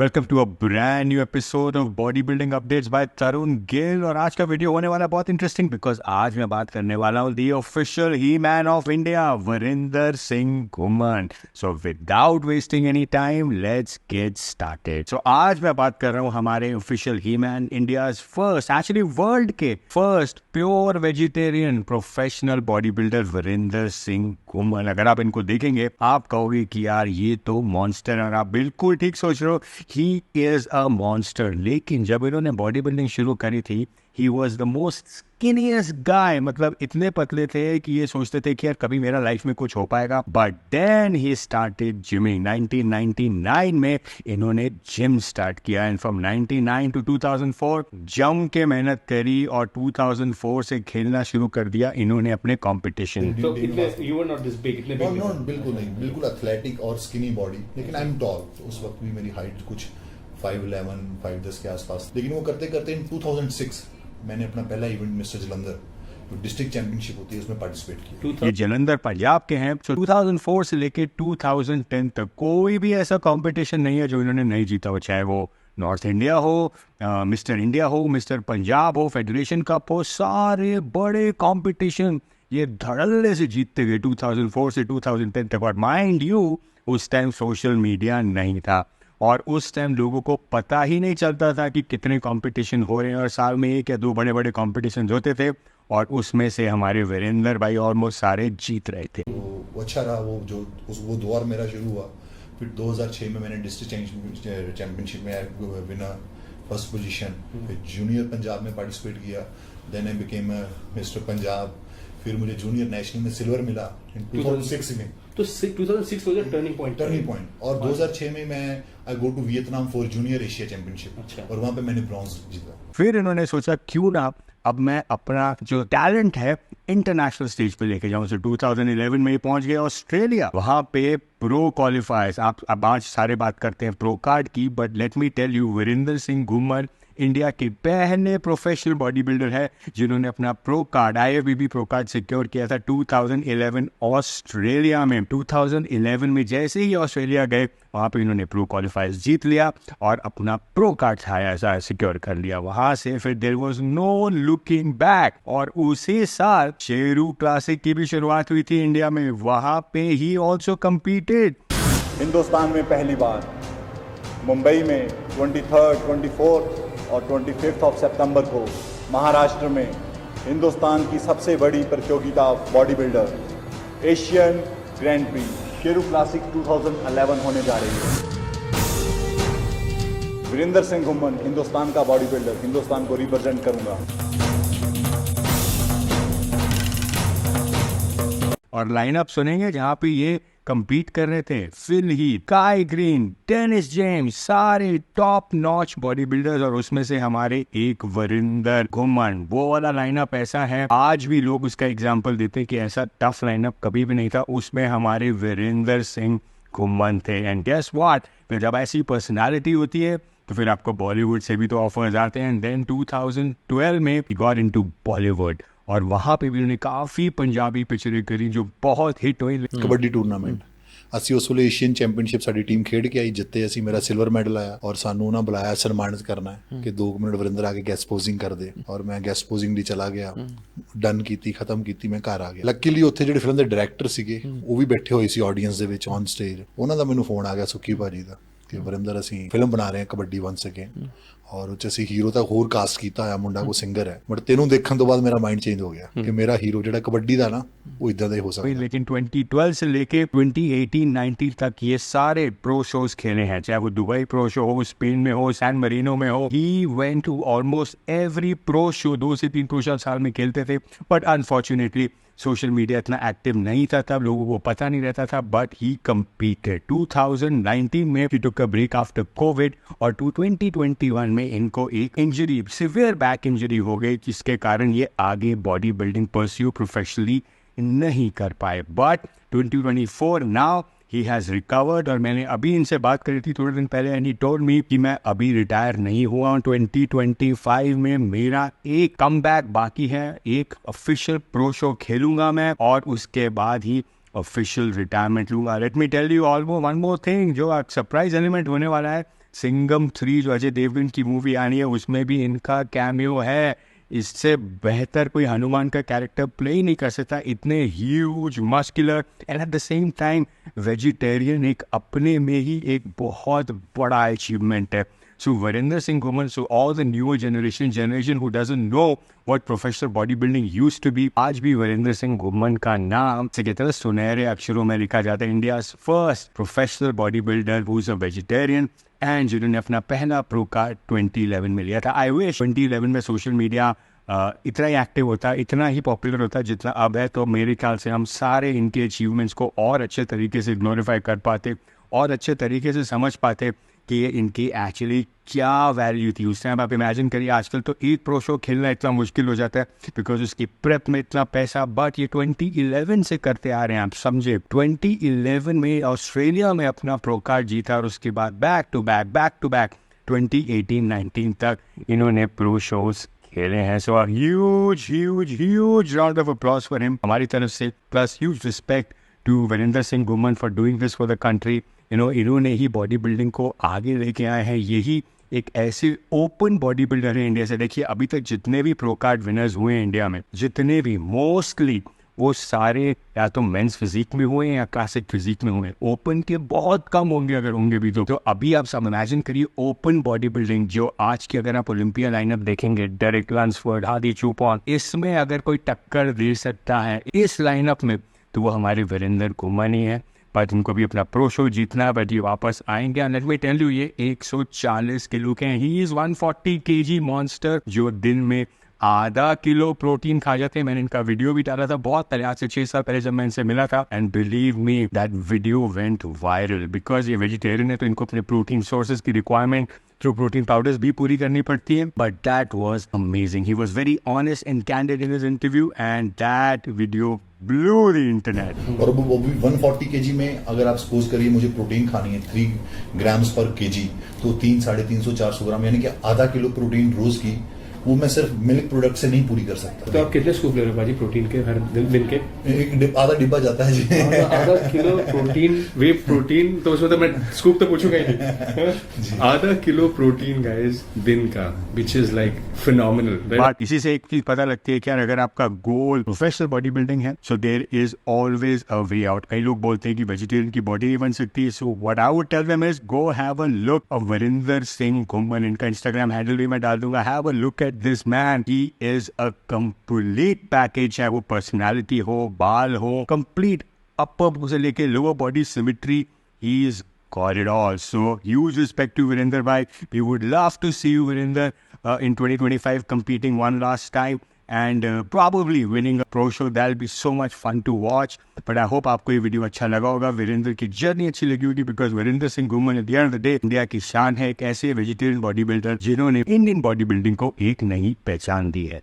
Welcome to a brand new episode of body building updates by Tarun Gill. और आज का video होने वाला बहुत इंटरेस्टिंग बिकॉज आज मैं बात करने वाला हूँ the official he man of India Virender Singh Ghuman. So without wasting any time let's get started. So आज मैं बात कर रहा हूँ हमारे official he man India first, actually world के first pure vegetarian professional body builder Virender Singh Ghuman. अगर आप इनको देखेंगे आप कहोगे कि यार ये तो मॉन्स्टर है, और आप बिल्कुल ठीक सोच रहे हो, ही इज अ मॉन्स्टर। लेकिन जब इन्होंने बॉडी बिल्डिंग शुरू करी थी ही वॉज द मोस्ट स्किनियस्ट गाय, मतलब इतने पतले थे कि ये सोचते थे कि यार कभी मेरा लाइफ में कुछ हो पाएगा। But then he started gyming. 1999 में इन्होंने जिम स्टार्ट किया एंड फ्रॉम 99 टू 2004 जम के मेहनत करी और 2004 से खेलना शुरू कर दिया इन्होंने अपने competition. So you were not this big, इतने big नो नहीं। बिल्कुल नहीं, बिल्कुल एथलेटिक और स्किनी बॉडी, लेकिन आई एम टॉल। उस वक्त भी मेरी हाइट कुछ 5'11", 5'10" के आसपास। लेकिन वो करते करते इन 2006 मैंने अपना पहला इवेंट मिस्टर जलंधर जो डिस्ट्रिक्ट चैंपियनशिप होती है उसमें पार्टिसिपेट किया। ये जलंधर पंजाब के हैं। तो 2004 से लेके 2010 तक कोई भी ऐसा कंपटीशन नहीं है जो इन्होंने नहीं जीता हो, चाहे वो नॉर्थ इंडिया हो, मिस्टर इंडिया हो, मिस्टर पंजाब हो, फेडरेशन कप हो, सारे बड़े कंपटीशन ये धड़ल्ले से जीतते गए 2004 से 2010 तक। और माइंड यू उस टाइम सोशल मीडिया नहीं था और उस टाइम लोगों को पता ही नहीं चलता था कि कितने कंपटीशन हो रहे हैं, और साल में एक या दो बड़े बड़े कंपटीशन होते थे और उसमें से हमारे वीरेंद्र भाई ऑलमोस्ट सारे जीत रहे थे। वो अच्छा रहा, वो दौर मेरा शुरू हुआ। फिर 2006 में मैंने डिस्ट्रिक्ट चैंपियनशिप में विनर फर्स्ट पोजीशन, फिर जूनियर पंजाब में पार्टिसिपेट किया, then I became mister Punjab. फिर मुझे जूनियर नेशनल में सिल्वर मिला इन 2006 में। तो 2006 was a turning point। और 2006 में मैं I go to Vietnam for junior Asia championship, अच्छा। और वहां पे मैंने ब्रॉन्ज जीता। फिर इन्होंने सोचा क्यों ना अब मैं अपना जो टैलेंट है इंटरनेशनल स्टेज पे लेके जाऊं। 2011 में ये पहुंच गए ऑस्ट्रेलिया, वहां पे प्रो क्वालिफायर्स। आप अब आज सारे बात करते हैं प्रो कार्ड की, but let me tell you Virender Singh Ghuman India के पहले प्रोफेशनल बॉडी बिल्डर है जिन्होंने अपना pro card IFBB pro card secure किया था 2011 ऑस्ट्रेलिया में। 2011 में जैसे ही ऑस्ट्रेलिया गए वहाँ पे इन्होंने प्रो क्वालिफायर्स जीत लिया और अपना प्रो कार्ड था ऐसा सिक्योर कर लिया। वहाँ से फिर there was no looking back, और उसी साल शेरू क्लासिक की भी शुरुआत हुई थी इंडिया में। वहाँ पे ही ऑल्सो कम्पीटेड। हिंदुस्तान में पहली बार मुंबई में 23rd, 24th और 25th ऑफ सितंबर को महाराष्ट्र में हिंदुस्तान की सबसे बड़ी प्रतियोगिता body builder Asian grand pre Sheru classic 2011 होने जा रही है। वीरेंद्र सिंह घुमन हिंदुस्तान का बॉडी बिल्डर, हिंदुस्तान को रिप्रेजेंट करूंगा। और लाइनअप सुनेंगे जहाँ पे ये compete कर रहे थे फिल हीथ, काई ग्रीन, डेनिस जेम्स, सारे टॉप नॉच बॉडी बिल्डर्स, और उसमें से हमारे एक वीरेंद्र घुमन। वो वाला लाइनअप ऐसा है आज भी लोग उसका एग्जांपल देते हैं कि ऐसा टफ लाइनअप कभी भी नहीं था, उसमें हमारे वीरेंद्र सिंह घुमन थे। एंड गेस व्हाट, फिर जब ऐसी पर्सनालिटी होती है तो फिर आपको बॉलीवुड से भी तो ऑफर्स आते हैं। एंड देन 2012 में ही गॉट इनटू बॉलीवुड, और वहाँ पे भी उन्होंने काफ़ी पंजाबी पिक्चरें करी जो बहुत हिट हुई। कबड्डी टूर्नामेंट ਅਸੀਂ ਉਸ ਵੇਲੇ ਏਸ਼ੀਅਨ ਚੈਂਪੀਅਨਸ਼ਿਪ ਸਾਡੀ ਟੀਮ ਖੇਡ ਕੇ ਆਈ, ਜਿੱਤੇ ਅਸੀਂ। ਮੇਰਾ ਸਿਲਵਰ ਮੈਡਲ ਆਇਆ ਔਰ ਸਾਨੂੰ ਉਹਨਾਂ ਬੁਲਾਇਆ ਸਨਮਾਨਿਤ ਕਰਨਾ ਹੈ ਕਿ 2 ਮਿੰਟ ਵਰਿੰਦਰ ਆ ਕੇ ਗੈਸਟ ਪੋਜ਼ਿੰਗ ਕਰਦੇ, ਔਰ ਮੈਂ ਗੈਸਟ ਪੋਜ਼ਿੰਗ ਲਈ ਚਲਾ ਗਿਆ। ਡਨ ਕੀਤੀ, ਖਤਮ ਕੀਤੀ, ਮੈਂ ਘਰ ਆ ਗਿਆ। ਲੱਕੀਲੀ ਉੱਥੇ ਜਿਹੜੇ ਫਿਲਮ ਦੇ ਡਾਇਰੈਕਟਰ ਸੀਗੇ ਉਹ ਵੀ ਬੈਠੇ ਹੋਏ ਸੀ ਆਡੀਅנס ਦੇ ਵਿੱਚ ਔਨ ਸਟੇਜ। ਉਹਨਾਂ ਦਾ ਮੈਨੂੰ ਫੋਨ ਆ ਗਿਆ ਸੁੱਕੀ ਭਾਜੀ ਦਾ ਕਿ ਵਰਿੰਦਰ ਅਸੀਂ ਫਿਲਮ ਬਣਾ ਰਹੇ ਹਾਂ ਕਬੱਡੀ ਵੰਸ ਅਗੇਨ, ਔਰ ਉਹ 'ਚ ਅਸੀਂ ਹੀਰੋ ਤਾਂ ਹੋਰ ਕਾਸਟ ਕੀਤਾ ਹੋਇਆ ਮੁੰਡਾ ਕੋ ਸਿੰਗਰ ਹੈ। ਬਟ ਤੈਨੂੰ ਦੇਖਣ ਤੋਂ ਬਾਅਦ ਮੇਰਾ ਮਾਈਂਡ ਚੇਂਜ ਹੋ ਗਿਆ ਕਿ ਮੇਰਾ ਹੀਰੋ ਜਿਹੜਾ ਕਬੱਡੀ ਦਾ ਨਾ वो इतना ही हो सकता है। लेकिन 2012 से लेके 2018-19 तक ये सारे प्रो शोज खेले हैं, चाहे वो दुबई प्रो शो हो, स्पेन में हो, सैन मरीनो में हो। He went to almost every pro show, 2 से 3 प्रो शो साल में खेलते थे। बट अनफॉर्चुनेटली सोशल मीडिया इतना एक्टिव नहीं था तब, लोगों को पता नहीं रहता था, बट ही कम्पीटेड। 2019 में ही टुक अ ब्रेक आफ्टर कोविड, और 2021 में इनको एक इंजरी, सिवियर बैक इंजरी हो गई, जिसके कारण ये आगे बॉडी बिल्डिंग परस्यू प्रोफेशनली नहीं कर पाए। But 2024 now he has recovered, और मैंने अभी इनसे बात करी थी थोड़े दिन पहले, एंड ही टोल्ड मी कि मैं अभी रिटायर नहीं हुआ हूँ। 2025 में मेरा एक कमबैक बाकी है, एक ऑफिशियल प्रो शो खेलूंगा मैं, और उसके बाद ही ऑफिशियल रिटायरमेंट लूंगा। Let me tell you almost one more thing, जो सरप्राइज एलिमेंट होने वाला है, सिंघम 3 जो अजय देवगन की मूवी आनी है उसमें भी इनका कैमियो है। इससे बेहतर कोई हनुमान का कैरेक्टर प्ले ही नहीं कर सकता। इतने huge muscular and at the same time vegetarian एक अपने में ही एक बहुत बड़ा अचीवमेंट है। So Varinder Singh Guman, so all the newer generation who doesn't know what professional bodybuilding used to be, आज भी वरिंदर सिंह घुमन का नाम से कहते हैं सुनहरे अक्षरों में लिखा जाता है। India's first professional body builder who is a vegetarian and जिन्होंने अपना पहला प्रो कार्ड 2011 में लिया था। आई विश 2011 में सोशल मीडिया इतना ही एक्टिव होता, इतना ही पॉपुलर होता जितना अब है, तो मेरे ख्याल से हम सारे इनके अचीवमेंट्स को और अच्छे तरीके से ग्लोरीफाई कर पाते और अच्छे तरीके से समझ पाते कि ये इनकी एक्चुअली क्या वैल्यू थी उस टाइम। आप इमेजिन करिए आजकल तो एक प्रो शो खेलना इतना मुश्किल हो जाता है बिकॉज उसकी प्रेप में इतना पैसा, बट ये 2011 से करते आ रहे हैं। आप समझे 2011 में ऑस्ट्रेलिया में अपना प्रो कार्ड जीता और उसके बाद बैक टू बैक 2018-19 तक इन्होंने प्रो शोज खेले हैं। So huge round of applause for him हमारी तरफ से, plus huge respect to Varinder Singh Ghuman for doing this for the country. इन्होंने ही बॉडी बिल्डिंग को आगे लेके आए हैं। यही एक ऐसे ओपन बॉडी बिल्डर है इंडिया से। देखिए अभी तक जितने भी प्रो कार्ड विनर्स हुए हैं इंडिया में, जितने भी मोस्टली वो सारे या तो मेंस फिजिक में हुए हैं या क्लासिक फिजिक में हुए हैं। ओपन के बहुत कम होंगे, अगर होंगे भी तो अभी आप सब इमेजिन करिए ओपन बॉडी बिल्डिंग जो आज की अगर आप ओलंपिया लाइनअप देखेंगे, डेरेक लंसफोर्ड, हादी चुपॉन, इसमें अगर कोई टक्कर दे सकता है इस लाइनअप में तो वो हमारे वरिंदर घुमन ही है। बट इनको भी अपना प्रो शो जीतना है, बट ये वापस आएंगे। लेट मी टेल यू ये 140 किलो के हैं। ही इज 140 kg मॉन्स्टर जो दिन में आधा किलो प्रोटीन खा जाते हैं। मैंने इनका वीडियो भी डाला था बहुत पहले, आज से 6 साल पहले जब मैं इनसे मिला था, and believe me that video went viral because ये वेजिटेरियन है तो इनको अपने प्रोटीन सोर्सेज की रिक्वायरमेंट थ्रू प्रोटीन पाउडर्स भी पूरी करनी पड़ती है। But that was amazing, he was very honest and candid in his interview and that video blue the internet. और वो भी 140 kg में अगर आप सपोज करिए मुझे प्रोटीन खानी है 3 ग्राम्स पर kg, तो 300-350-400 ग्राम यानी कि आधा किलो प्रोटीन रोज की, वो मैं सिर्फ मिल्क प्रोडक्ट से नहीं पूरी कर सकता। तो आप कितने स्कूप ले रहे हो भाजी प्रोटीन के हर दिन के? आधा डिब्बा जाता है जी। आधा किलो प्रोटीन, वे प्रोटीन तो उसमें तो मैं स्कूप तो पूछूंगा ही नहीं। आधा किलो प्रोटीन गाइस दिन का, which is like phenomenal. But इसी से एक चीज पता लगती है कि यार अगर आपका गोल प्रोफेशनल बॉडी बिल्डिंग है so there is always a way out. कई लोग बोलते हैं कि वेजिटेरियन की बॉडी नहीं बन सकती, so what I would tell them is go have a look of Varinder Singh Ghuman. इनका इंस्टाग्राम हैंडल भी मैं डाल दूंगा। Have a look this man, he is a complete package, चाहे वो पर्सनालिटी हो, बाल हो, complete upper से लेके lower body symmetry, he's got it all. So huge respect to Varinder bhai. We would love to see you Varinder in 2025 competing one last time and probably winning a pro show. That'll be so much fun to watch. But I hope आपको ये video अच्छा लगा होगा, वीरेंद्र की journey अच्छी लगी होगी, because Virendra Singh घुमन at the end of the day India की शान है, एक ऐसे वेजिटेरियन बॉडी बिल्डर जिन्होंने इंडियन बॉडी बिल्डिंग को एक नई पहचान दी है।